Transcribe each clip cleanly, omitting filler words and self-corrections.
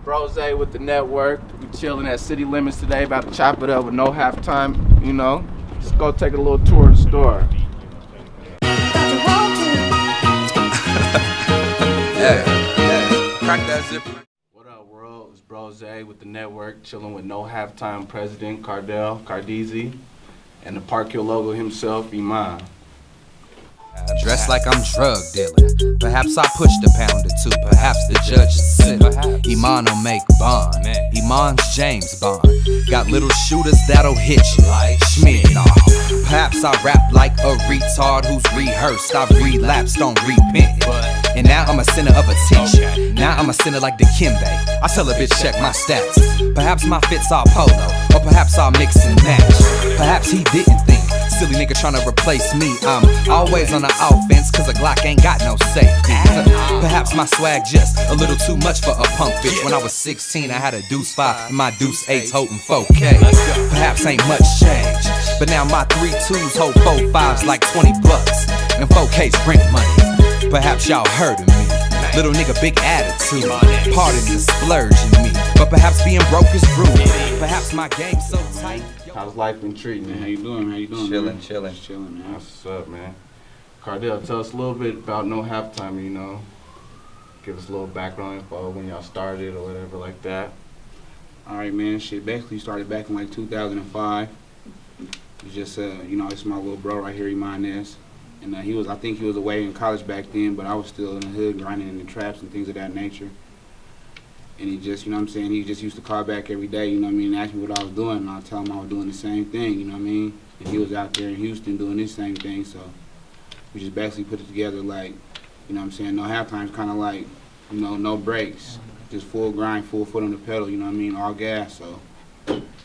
Brose with the network. We chilling at City Limits today, about to chop it up with no halftime, you know. Let's go take a little tour of the store. Crack that zipper. What up, world? It's Brose with the network, chilling with no halftime president, Cardeezy, and the Park Hill logo himself, Iman. Dressed like I'm drug dealing. Perhaps I pushed a pound or two. Perhaps the judge is sitting. Iman will make bond. Iman's James Bond. Got little shooters that'll hit you like Schmidt. Perhaps I rap like a retard who's rehearsed. I've relapsed on repent. And now I'm a sinner of attention. Now I'm a sinner like Dikembe. I tell a bitch check my stats. Perhaps my fits are polo, or perhaps I'll mix and match. Perhaps he didn't think. Silly nigga tryna replace me. I'm always on the offense, cause a Glock ain't got no safety. Perhaps my swag just a little too much for a punk bitch. When I was 16, I had a deuce 5 and my deuce 8's holding 4K. Perhaps ain't much change, but now my 3-2s hold 4-5s like 20 bucks, and 4K's rent money. Perhaps y'all heard of me. Little nigga, big attitude. Pardon the splurge in me, but perhaps being broke is rude. Perhaps my game's so tight. How's life been treating you? How you doing? How you doing? Chilling, man. What's up, man? Cardell, tell us a little bit about No Halftime, you know. Give us a little background info when y'all started or whatever like that. All right, man. Shit, basically started back in like 2005. It's just, it's my little bro right here, Imanez. And I think he was away in college back then, but I was still in the hood grinding in the traps and things of that nature. And he just, he just used to call back every day, and ask me what I was doing, and I'll tell him I was doing the same thing, And he was out there in Houston doing this same thing, so we just basically put it together like, No Halftime's kind of like, no breaks, just full grind, full foot on the pedal, all gas, so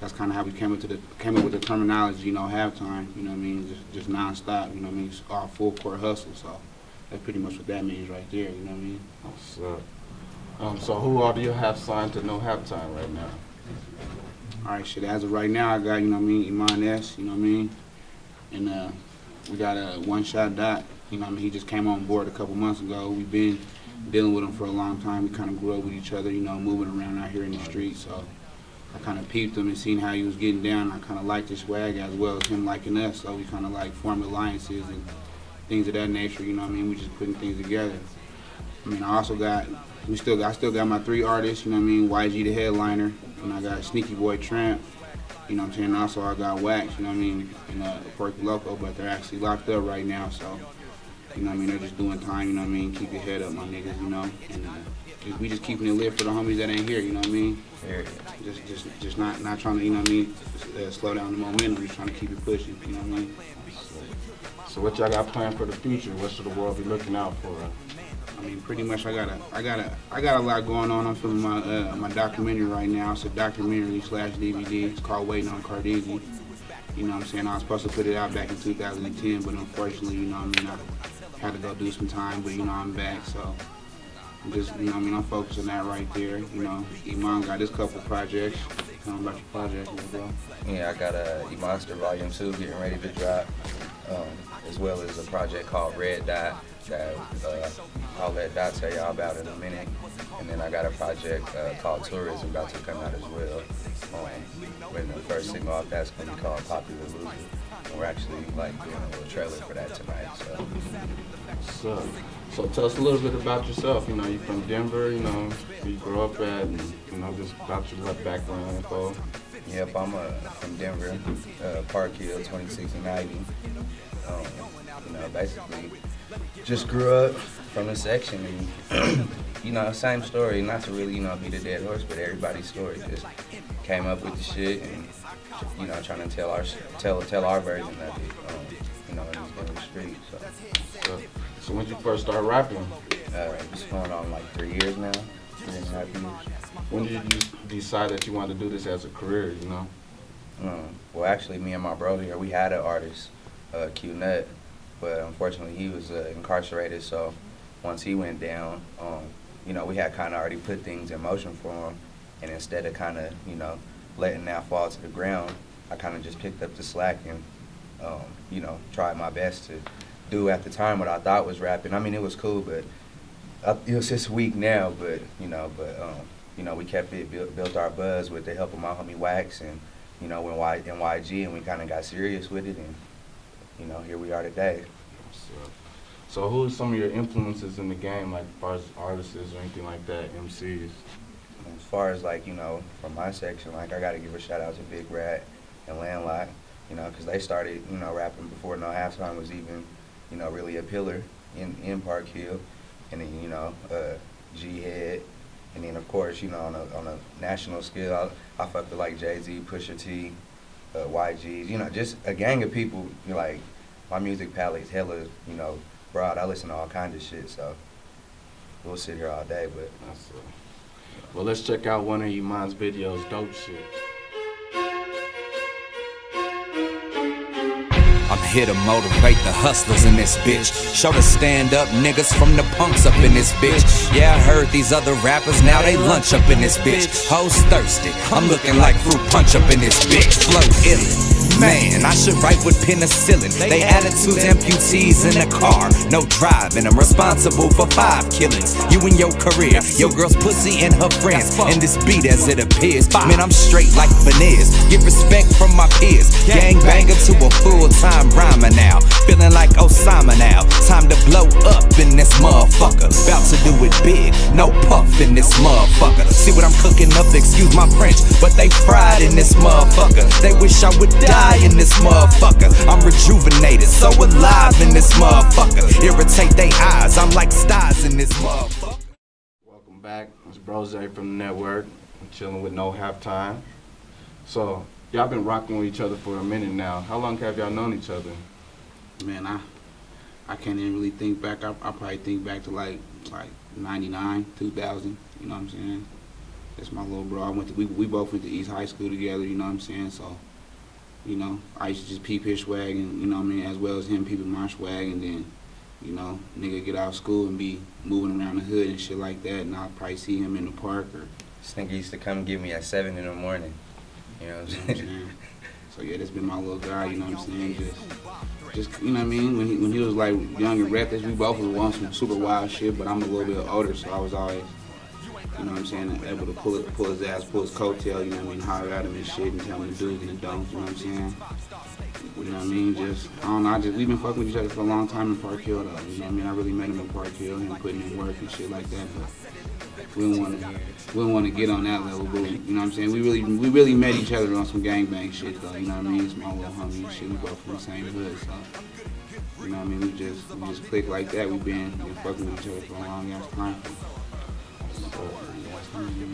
that's kind of how we came up with the terminology, halftime, just nonstop, it's all full court hustle, so that's pretty much what that means right there, What's up? So who all do you have signed to No Halftime right now? All right, shit, as of right now, I got, Iman S, and we got One Shot Dot, he just came on board a couple months ago. We've been dealing with him for a long time. We kind of grew up with each other, moving around out here in the streets, so I kind of peeped him and seen how he was getting down. I kind of liked his swag as well as him liking us, so we kind of like formed alliances and things of that nature, we just putting things together. I still got my 3 artists, YG the headliner, and I got Sneaky Boy Tramp, also I got Wax, and Porky Loco, but they're actually locked up right now, so, they're just doing time, keep your head up, my niggas, and we just keeping it lit for the homies that ain't here, Just not trying to, slow down the momentum, just trying to keep it pushing, So what y'all got planned for the future? What should the world be looking out for? Pretty much I got a lot going on. I'm filming my documentary right now. It's a documentary/DVD. It's called Waiting on Cardeezy. I was supposed to put it out back in 2010, but unfortunately, I had to go do some time, but I'm back, so I'm just, I'm focused on that right there. Iman got his couple projects. Tell me about your project, bro. Yeah, I got a E-Monster Volume 2 getting ready to drop, as well as a project called Red Dot that I'll let Dot tell y'all about in a minute. And then I got a project called Tourism about to come out as well. When the first single off that's going to be called Popular Loser. And we're actually doing a little trailer for that tonight. So tell us a little bit about yourself. You from Denver, where you grew up at, and, just about your background info. Yep, I'm from Denver, Park Hill, 26 and 90. Basically just grew up from the section and, same story, not to really, beat a dead horse, but everybody's story just came up with the shit and, trying to tell our version of it, in the street, So when did you first start rapping? It's going on like 3 years now, 3.5 years. When did you decide that you wanted to do this as a career, Well, actually, me and my bro here, we had an artist, Q Nut, but unfortunately he was incarcerated, so once he went down, we had kind of already put things in motion for him, and instead of kind of, letting that fall to the ground, I kind of just picked up the slack and, tried my best to do at the time what I thought was rapping. It was cool, but it was just weak now, but, you know, we kept it, built our buzz with the help of my homie Wax and, you know, NYG, and we kind of got serious with it, and, you know, here we are today. So who are some of your influences in the game, like as far as artists or anything like that, MCs? As far as, like, you know, from my section, like, I got to give a shout out to Big Rat and Landlocked, you know, because they started, you know, rapping before No Halftime was even, you know, really a pillar in Park Hill. And then, you know, G-Head. And then, of course, you know, on a national scale, I fuck with, like, Jay-Z, Pusha T, YGs, you know, just a gang of people. You know, like, my music palette's hella, you know, broad. I listen to all kinds of shit, so we'll sit here all day, but. Well, let's check out one of Iman's videos, Dope Shit. I'm here to motivate the hustlers in this bitch. Show the stand-up niggas from the punks up in this bitch. Yeah, I heard these other rappers, now they lunch up in this bitch. Hoes thirsty, I'm looking like fruit punch up in this bitch. Flow illin'. Man, I should write with penicillin. They attitudes amputees in the car. No driving, I'm responsible for 5 killings. You and your career, your girl's pussy and her friends. And this beat as it appears. Man, I'm straight like veneers. Get respect from my peers. Gang banger to a full-time rhymer now. Feeling like Osama now. Time to blow up in this motherfucker. About to do it big, no puff in this motherfucker. See what I'm cooking up, excuse my French, but they fried in this motherfucker. They wish I would die in this motherfucker. I'm rejuvenated, so alive in this motherfucker. Irritate they eyes, I'm like stars in this motherfucker. Welcome back, it's Brose from the network. I'm chilling with No Halftime. So, y'all been rocking with each other for a minute now. How long have y'all known each other? Man, I can't even really think back. I probably think back to like 99, 2000. You know what I'm saying? That's my little bro. We both went to East High School together. You know what I'm saying? So, you know, I used to just peep his swag, and you know what I mean, as well as him peeping my swag, and then, you know, nigga get out of school and be moving around the hood and shit like that, and I'll probably see him in the park or. This nigga used to come get me at 7 in the morning. You know what I'm saying? So yeah, that's been my little guy. You know what I'm saying? Just you know what I mean. When he was like young and reckless, we both was on some super wild shit. But I'm a little bit older, so I was always, you know what I'm saying, able to pull his ass, pull his coattail. You know what I mean? Holler at him and shit, and tell him to do and the don't. You know what I'm saying? You know what I mean? Just I don't know. We've been fucking with each other for a long time in Park Hill, though. You know what I mean? I really met him in Park Hill, him putting in work and shit like that. But we don't want to get on that level, but you know what I'm saying? We really met each other on some gangbang shit, though. You know what I mean? It's my little homie and shit. We both from the same hood, so you know what I mean? We just click like that. We've been fucking with each other for a long ass time.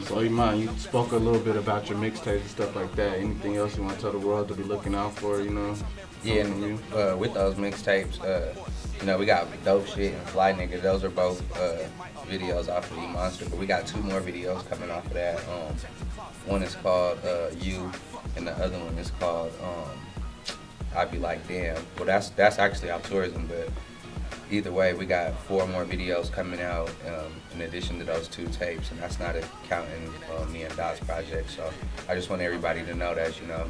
So Iman, you spoke a little bit about your mixtapes and stuff like that. Anything else you want to tell the world to be looking out for, you know? Yeah, and with those mixtapes, you know, we got Dope Shit and Fly Nigga. Those are both videos off of E-Monster, but we got 2 more videos coming off of that. One is called You, and the other one is called I Be Like Damn. Well, that's actually off tourism, but either way, we got 4 more videos coming out in addition to those 2 tapes, and that's not counting me and Dot's project. So I just want everybody to know that, you know,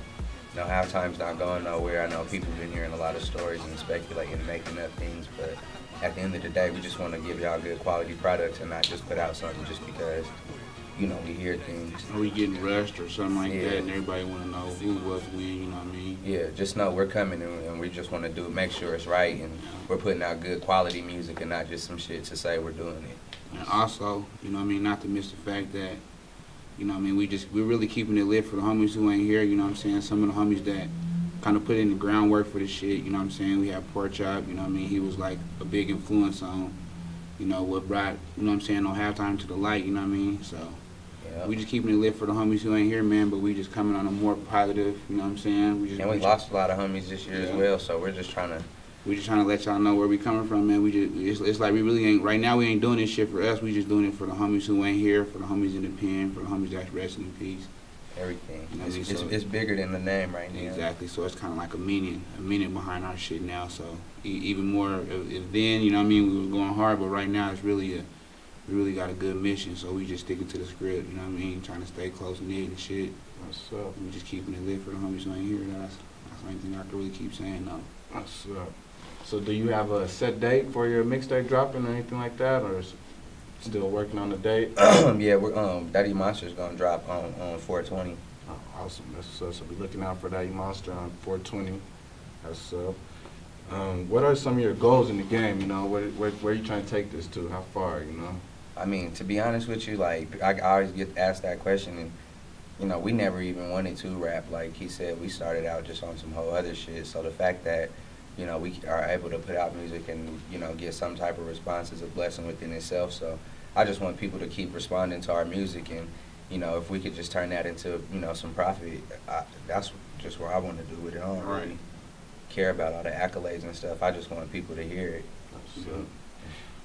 No Halftime's not going nowhere. I know people have been hearing a lot of stories and speculating and making up things, but at the end of the day, we just want to give y'all good quality products and not just put out something just because, you know, we hear things. Are we getting rushed or something like that, and everybody want to know who was when, you know what I mean? Yeah, just know we're coming and we just want to make sure it's right, and we're putting out good quality music and not just some shit to say we're doing it. And also, you know what I mean, not to miss the fact that, you know what I mean, we're really keeping it lit for the homies who ain't here, you know what I'm saying? Some of the homies that kind of put in the groundwork for the shit, you know what I'm saying? We have Pork Chop, you know what I mean? He was like a big influence on, you know, what brought, you know what I'm saying, No Halftime to the light, you know what I mean? So Yeah. we just keeping it lit for the homies who ain't here, man, but we just coming on a more positive, you know what I'm saying? We lost a lot of homies this year as well, so we're just trying to let y'all know where we coming from, man. It's like we really ain't, right now we ain't doing this shit for us, we just doing it for the homies who ain't here, for the homies in the pen, for the homies that's resting in peace. everything. You know, It's bigger than the name right now. Exactly, so it's kind of like a meaning behind our shit now, so even more, if then, you know what I mean, we was going hard, but right now it's really we really got a good mission, so we just sticking to the script, you know what I mean, trying to stay close-knit and shit. What's up? We just keeping it lit for the homies who ain't here. That's the only thing I can really keep saying, though. What's up? So do you have a set date for your mixtape dropping or anything like that, or Still working on the date? Yeah, we're Daddy Monster's gonna drop on 420. Oh, awesome. That's what's up. So be looking out for that monster on 420. That's up. What are some of your goals in the game? You know, where are you trying to take this to? How far? You know. I mean, to be honest with you, like I always get asked that question, and you know, we never even wanted to rap. Like he said, we started out just on some whole other shit. So the fact that, you know, we are able to put out music and, you know, get some type of response is a blessing within itself. So I just want people to keep responding to our music, and, you know, if we could just turn that into, you know, some profit, that's just where I want to do with it. I don't really care about all the accolades and stuff. I just want people to hear it. So,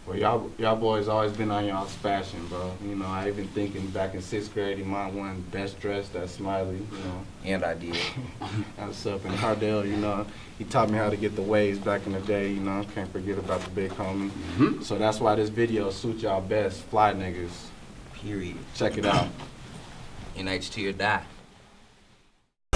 well, y'all boys always been on y'all's fashion, bro. You know, I even thinking back in 6th grade, Iman won Best Dressed at Smiley, you know. And I did. That's up. And Hardell, you know, he taught me how to get the waves back in the day, you know. Can't forget about the big homie. Mm-hmm. So that's why this video suits y'all best. Fly niggas. Period. Check it out. NHT or die.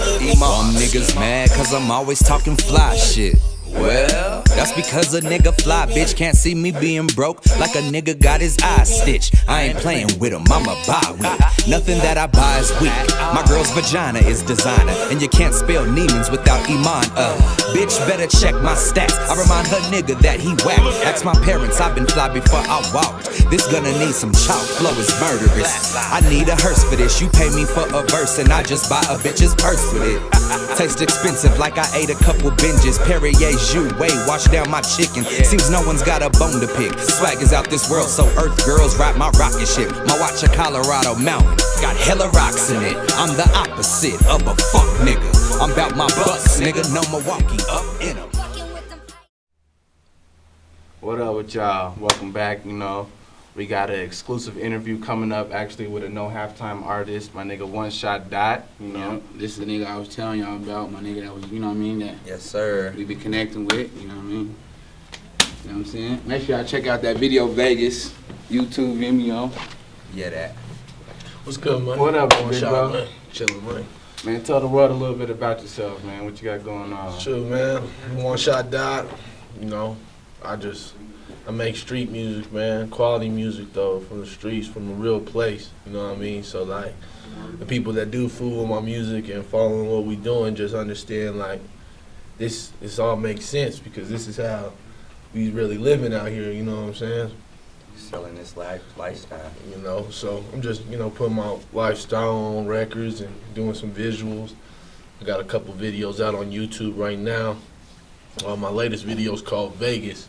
Some niggas mad cause I'm always talking fly shit. Well, that's because a nigga fly bitch can't see me being broke like a nigga got his eyes stitched. I ain't playing with him, I'ma buy with it. Nothing that I buy is weak. My girl's vagina is designer, and you can't spell Neiman's without Iman. Bitch better check my stats. I remind her nigga that he whack. Ask my parents, I've been fly before I walked. This gonna need some chalk, flow is murderous. I need a hearse for this. You pay me for a verse, and I just buy a bitch's purse with it. Taste expensive like I ate a couple binges. Perrier Jouet, wash down my chicken. Seems no one's got a bone to pick. Swag is out this world, so Earth girls ride my rocket ship. My watch a Colorado mountain, got hella rocks in it. I'm the opposite of a fuck nigga. I'm about my bucks, nigga. No Milwaukee up in 'em. What up with y'all? Welcome back, you know. We got an exclusive interview coming up, actually, with a no halftime artist, my nigga One Shot Dot, you know. Yeah, this is the nigga I was telling y'all about, my nigga that was, you know what I mean, that Yes, sir. we be connecting with, you know what I mean? You know what I'm saying? Make sure y'all check out that video, Vegas, YouTube, Vimeo. Yeah, that. What's good, man? What up, big bro? Man. Chillin', man. Man, tell the world a little bit about yourself, man. What you got going on? Sure, man. One Shot Dot. You know, I make street music, man. Quality music, though, from the streets, from a real place. You know what I mean? So, like, the people that do fool with my music and following what we doing just understand, like, this all makes sense because this is how we really living out here, you know what I'm saying? Selling this lifestyle. You know, so I'm just, you know, putting my lifestyle on records and doing some visuals. I got a couple videos out on YouTube right now. My latest video is called Vegas.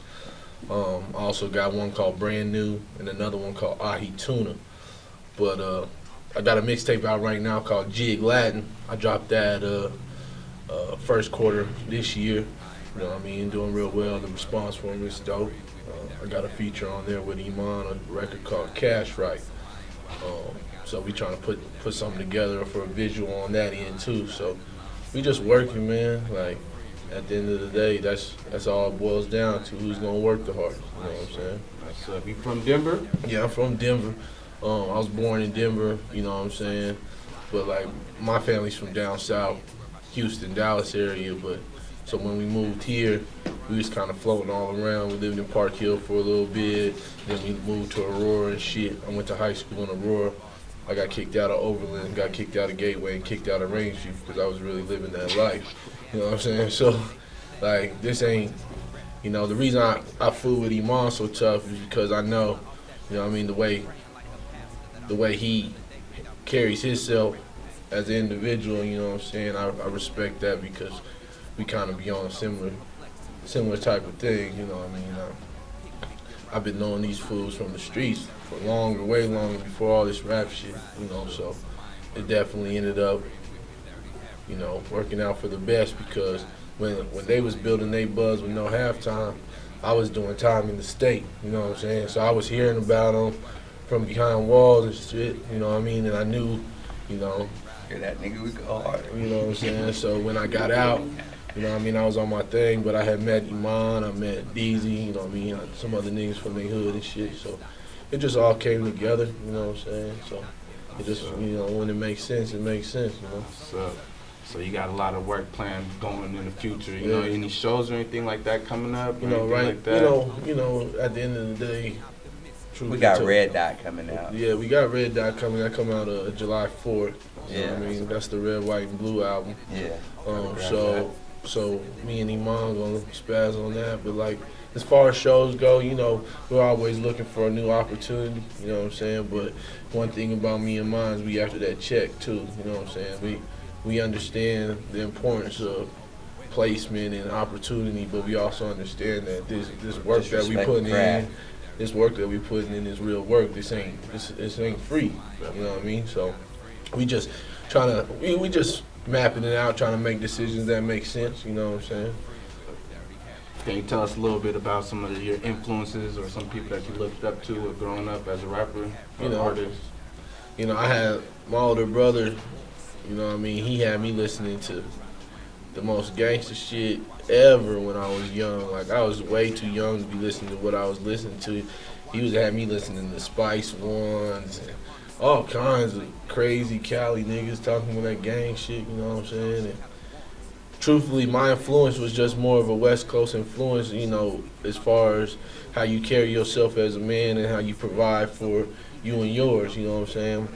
I also got one called Brand New and another one called Ahi Tuna. But I got a mixtape out right now called Jig Latin. I dropped that first quarter this year. You know what I mean? Doing real well. The response from it is dope. I got a feature on there with Iman, a record called Cash Right. So we trying to put something together for a visual on that end too. So we just working, man. Like, at the end of the day, that's all it boils down to, who's gonna work the hardest. You know what I'm saying? What's up? You from Denver? Yeah, I'm from Denver. I was born in Denver, you know what I'm saying? But like, my family's from down south, Houston, Dallas area, but so when we moved here, we was kind of floating all around. We lived in Park Hill for a little bit, then we moved to Aurora and shit. I went to high school in Aurora. I got kicked out of Overland, got kicked out of Gateway, and kicked out of Range View because I was really living that life. You know what I'm saying? So, like, this ain't, you know, the reason I fool with Iman so tough is because I know, you know what I mean, the way he carries himself as an individual, you know what I'm saying? I respect that because we kind of be on a similar type of thing, you know what I mean? I've been knowing these fools from the streets for longer, way longer before all this rap shit, you know, so it definitely ended up, you know, working out for the best because when they was building they buzz with no halftime, I was doing time in the state, you know what I'm saying? So I was hearing about them from behind walls and shit, you know what I mean? And I knew, you know. Hear that nigga, we go hard. You know what I'm saying? So when I got out, you know what I mean, I was on my thing, but I had met Iman, I met Deezy, you know what I mean, some other niggas from the hood and shit. So it just all came together, you know what I'm saying? So it just, you know, when it makes sense, it makes sense, you know? So you got a lot of work planned going in the future. You know, any shows or anything like that coming up? You know, right? Like that? You know, at the end of the day, Truth We be got told. Red Dot coming out. Yeah, we got Red Dot coming. That come out July 4th. You know Yeah. what I mean? That's the Red, White, and Blue album. Yeah. So me and Iman gonna spaz on that. But like, as far as shows go, you know, we're always looking for a new opportunity. You know what I'm saying? But one thing about me and mine is we after that check too. You know what I'm saying? We understand the importance of placement and opportunity, but we also understand that this work that we Disrespect putting the in, craft. this work that we putting in is real work. This ain't free. You know what I mean? So we just we just mapping it out, trying to make decisions that make sense. You know what I'm saying? Can you tell us a little bit about some of your influences or some people that you looked up to or growing up as a rapper or You know, artist? You know, I had my older brother. You know what I mean? He had me listening to the most gangster shit ever when I was young. Like, I was way too young to be listening to what I was listening to. He was had me listening to Spice Ones and all kinds of crazy Cali niggas talking about that gang shit, you know what I'm saying? And truthfully, my influence was just more of a West Coast influence, you know, as far as how you carry yourself as a man and how you provide for you and yours, you know what I'm saying?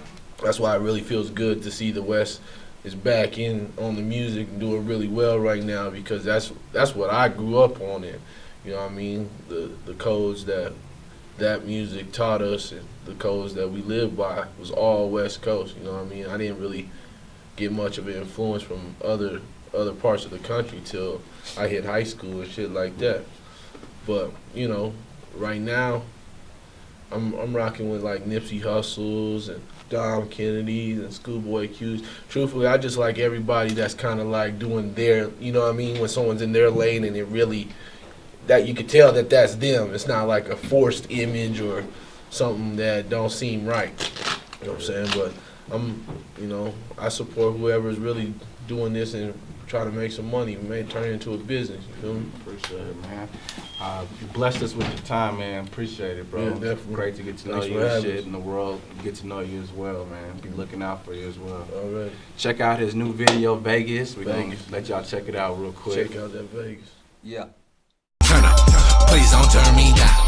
That's why it really feels good to see the West is back in on the music and doing really well right now, because that's what I grew up on it. You know what I mean? The codes that music taught us and the codes that we live by was all West Coast. You know what I mean? I didn't really get much of an influence from other parts of the country till I hit high school and shit like that. But you know, right now I'm rocking with like Nipsey Hussles and Dom Kennedys and Schoolboy Q's. Truthfully, I just like everybody that's kind of like doing their, you know what I mean, when someone's in their lane and it really, that you could tell that that's them. It's not like a forced image or something that don't seem right. You know what I'm saying? But you know, I support whoever's really doing this and trying to make some money, may turn it into a business. You feel me? Appreciate it, man. You blessed us with your time, man. Appreciate it, bro. Yeah, definitely. Great to get to know Thanks you for and having shit us. in the world. Get to know you as well, man. Be looking out for you as well. All right. Check out his new video, Vegas. We're going Vegas. to let y'all check it out real quick. Check out that Vegas. Yeah. Turn up, please don't turn me down.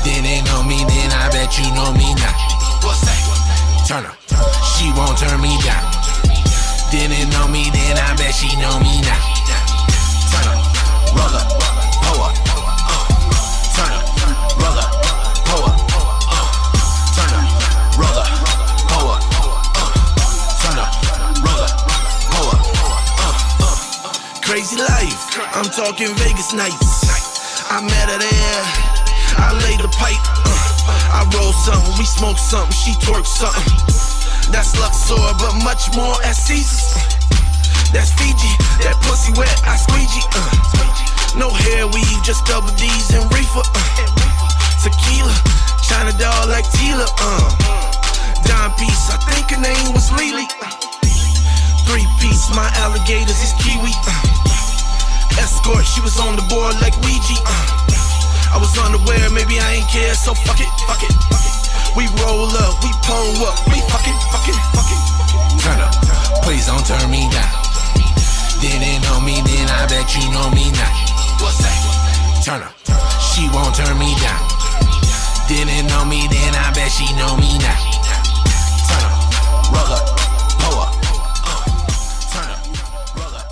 Didn't know me, then I bet you know me now. What's that? Turn up, she won't turn me down. Didn't know me, then I bet she know me now. Turn up, roll up, pull up. Turn up, roll up, pull up. Turn up, roll up, pull up. Turn up, roll up, pull up. Crazy life, I'm talking Vegas nights. I met her there, I laid the pipe. I roll something, we smoke something, she twerk something. That's Luxor, but much more at Caesars. That's Fiji, that pussy wet, I squeegee. No hair weave, just double D's and reefer. Tequila, China doll like Tila. Dime piece, I think her name was Lily. 3-piece, my alligators is Kiwi. Escort, she was on the board like Ouija. I was unaware, maybe I ain't care, so fuck it, fuck it, fuck it. We roll up, we pull up, we fucking. Turn up, please don't turn me down. Didn't know me, then I bet you know me now. What's that? Turn up, she won't turn me down. Didn't know me, then I bet she know me now. Turn up, roll up, pull up. Turn up, roll up,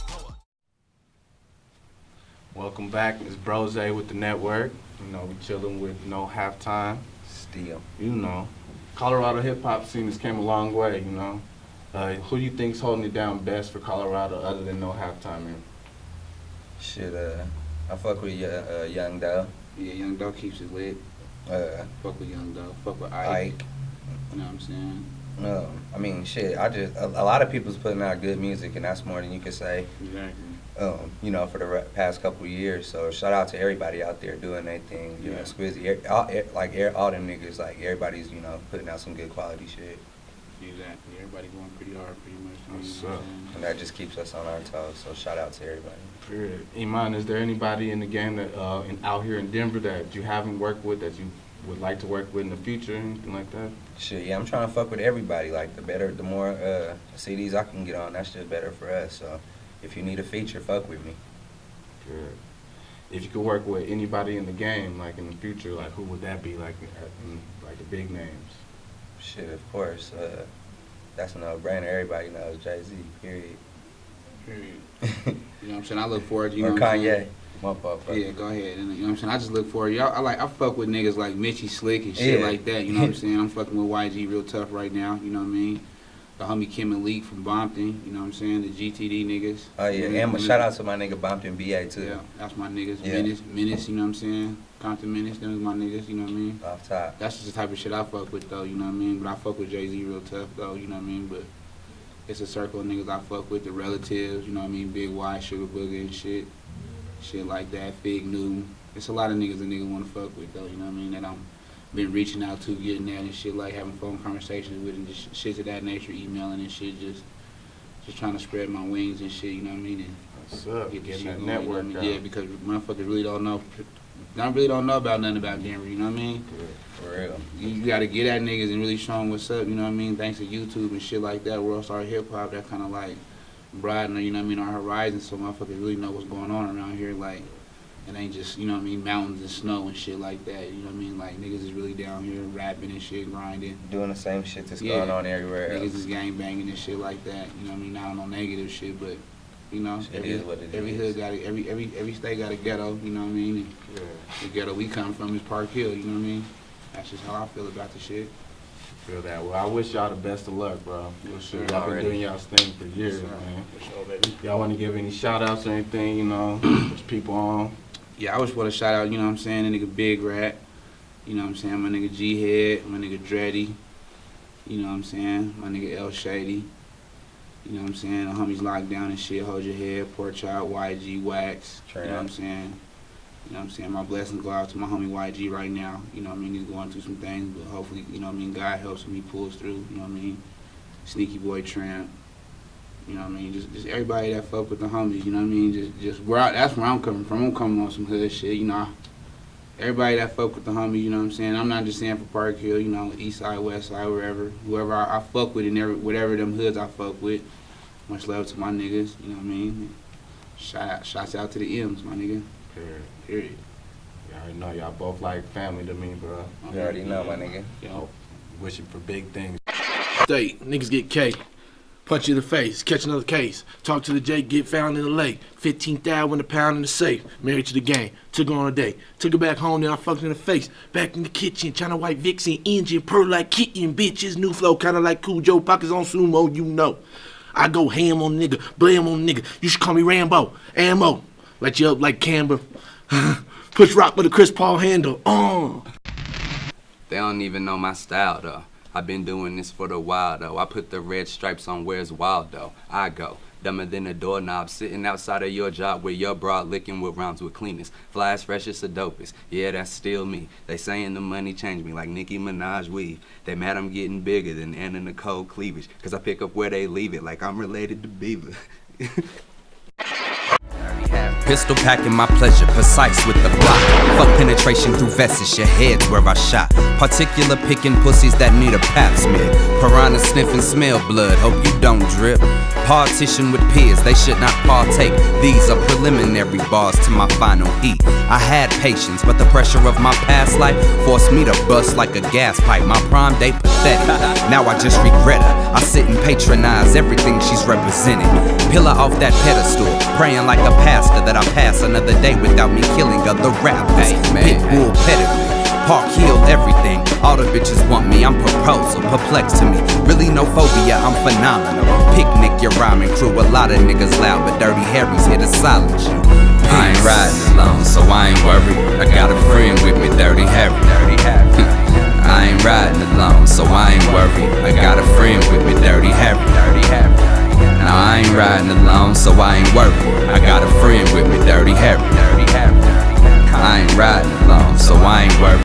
pull up. Welcome back. It's Brose with the network. You know, we chilling with No Halftime. Still. You know, Colorado hip-hop scene has came a long way, you know. Who do you think's holding it down best for Colorado other than No Halftime, man? Shit, I fuck with Young Doe. Yeah, Young Doe keeps it lit. Fuck with Young Doe. Fuck with Ike. Ike. You know what I'm saying? I mean, shit, a lot of people's putting out good music, and that's more than you can say. Exactly. You know, for the past couple of years. So shout out to everybody out there doing their thing. You know, Yeah. Squizzy, all them niggas, like everybody's, you know, putting out some good quality shit, Exactly. Everybody going pretty hard, pretty much. What's You know what up? I'm saying? and that just keeps us on our toes. So shout out to everybody. Period. Iman, is there anybody in the game that out here in Denver that you haven't worked with that you would like to work with in the future, anything like that? Shit, yeah, I'm trying to fuck with everybody. Like the more CDs I can get on, that's just better for us. So if you need a feature, fuck with me. Good. if you could work with anybody in the game, like in the future, like who would that be? Like the big names. Shit, of course. That's a no-brainer. Everybody knows Jay-Z, period. Period. You know what I'm saying? I look forward to, you Or know what I'm saying? Kanye. Motherfucker. Yeah, go ahead. And, you know what I'm saying? I just look forward. I fuck with niggas like Mitchie Slick and shit Yeah. like that. You know what I'm saying? I'm fucking with YG real tough right now. You know what I mean? The homie Kim and Leak from Bompton. You know what I'm saying? The GTD niggas. Oh, yeah. And shout out to my nigga Bompton BA, too. Yeah, that's my niggas. Yeah. Menace, you know what I'm saying? Compton Menace, them is my niggas, you know what I mean? Off top. That's just the type of shit I fuck with, though, you know what I mean? But I fuck with Jay-Z real tough, though, you know what I mean? But it's a circle of niggas I fuck with, the relatives, you know what I mean? Big Y, Sugar Booger and shit. Shit like that, Fig Newton. It's a lot of niggas that niggas want to fuck with, though, you know what I mean? That I'm been reaching out to, getting at and shit, like having phone conversations with and just shit to that nature, emailing and shit, just trying to spread my wings and shit, you know what I mean? And What's up? get the Getting shit that going, network you know what I out. mean? Yeah, because motherfuckers really don't know. I really don't know about nothing about Denver, you know what I mean? For real. You gotta get at niggas and really show them what's up, you know what I mean? Thanks to YouTube and shit like that, World Star Hip Hop, that kind of like broadening, you know what I mean, our horizons so motherfuckers really know what's going on around here. Like, it ain't just, you know what I mean, mountains and snow and shit like that, you know what I mean? Like, niggas is really down here rapping and shit, grinding. Doing the same shit that's Yeah. going on everywhere else. Niggas is gang banging and shit like that, you know what I mean? Not on no negative shit, but, you know, It is what it every is. hood got every state got a ghetto, you know what I mean? And Yeah. the ghetto we come from is Park Hill, you know what I mean? That's just how I feel about the shit. Feel that. Well, I wish y'all the best of luck, bro. sure. Y'all been Already. doing y'all's thing for years, Yes, sir. man. For sure, baby. Y'all want to give any shout outs or anything, you know, there's people on? Yeah, I just want to shout out, you know what I'm saying, the nigga Big Rat, you know what I'm saying, my nigga G-Head, my nigga Dreddy, you know what I'm saying, my nigga L Shady, you know what I'm saying, the homies locked down and shit, hold your head, Poor Child, YG, Wax, you know what I'm saying, my blessings go out to my homie YG right now, you know what I mean, he's going through some things, but hopefully, you know what I mean, God helps him, he pulls through, you know what I mean, Sneaky Boy Tramp, you know what I mean, just everybody that fuck with the homies, you know what I mean, just that's where I'm coming from. I'm coming on some hood shit, you know. Everybody that fuck with the homies, you know what I'm saying. I'm not just saying for Park Hill, you know, East Side, West Side, wherever, whoever I fuck with in whatever them hoods I fuck with. Much love to my niggas, you know what I mean. Shouts out to the M's, my nigga. Period. Y'all already know y'all both like family to me, bro. You already know, my nigga. Yo. Wishing for big things. State, niggas get K. Punch you in the face, catch another case. Talk to the J, get found in the lake. 15,000 a pound in the safe. Married to the game, took her on a date. Took her back home, then I fucked her in the face. Back in the kitchen, tryna wipe Vixen engine. Purr like kitten, bitches. New flow, kinda like Cool Joe. Pockets on sumo, you know. I go ham on nigga, blam on nigga. You should call me Rambo. Ammo. Light you up like Camber. Push rock with a Chris Paul handle. They don't even know my style though. I've been doing this for the while though. I put the red stripes on Where's Waldo. I go dumber than a doorknob, sitting outside of your job with your broad licking with rounds with cleaners. Fly as fresh as the dopest. Yeah, that's still me. They saying the money changed me like Nicki Minaj weave. They mad I'm getting bigger than Anna Nicole cleavage. Cause I pick up where they leave it like I'm related to Beaver. Pistol packing my pleasure, precise with the block. Fuck penetration through vests, your head's where I shot. Particular picking pussies that need a pap smear. Piranha sniffing smell blood, hope you don't drip. Partition with peers, they should not partake. These are preliminary bars to my final heat. I had patience, but the pressure of my past life forced me to bust like a gas pipe. My prime day pathetic, now I just regret her. I sit and patronize everything she's representing. Peel her off that pedestal, praying like a pastor that I pass another day without me killing other rappers. Pitbull pedigree, Park Hill everything. All the bitches want me, I'm proposal, perplexed to me. Really no phobia, I'm phenomenal. Picnic your rhyming crew, a lot of niggas loud, but Dirty Harry's here to silence you. I ain't riding alone, so I ain't worried. I got a friend with me, Dirty Harry. I ain't riding alone, so I ain't worried. I got a friend with me, Dirty Harry. Now I ain't riding alone, so I ain't worried. I got a friend with me, Dirty Harry. I ain't riding alone, so I ain't worried.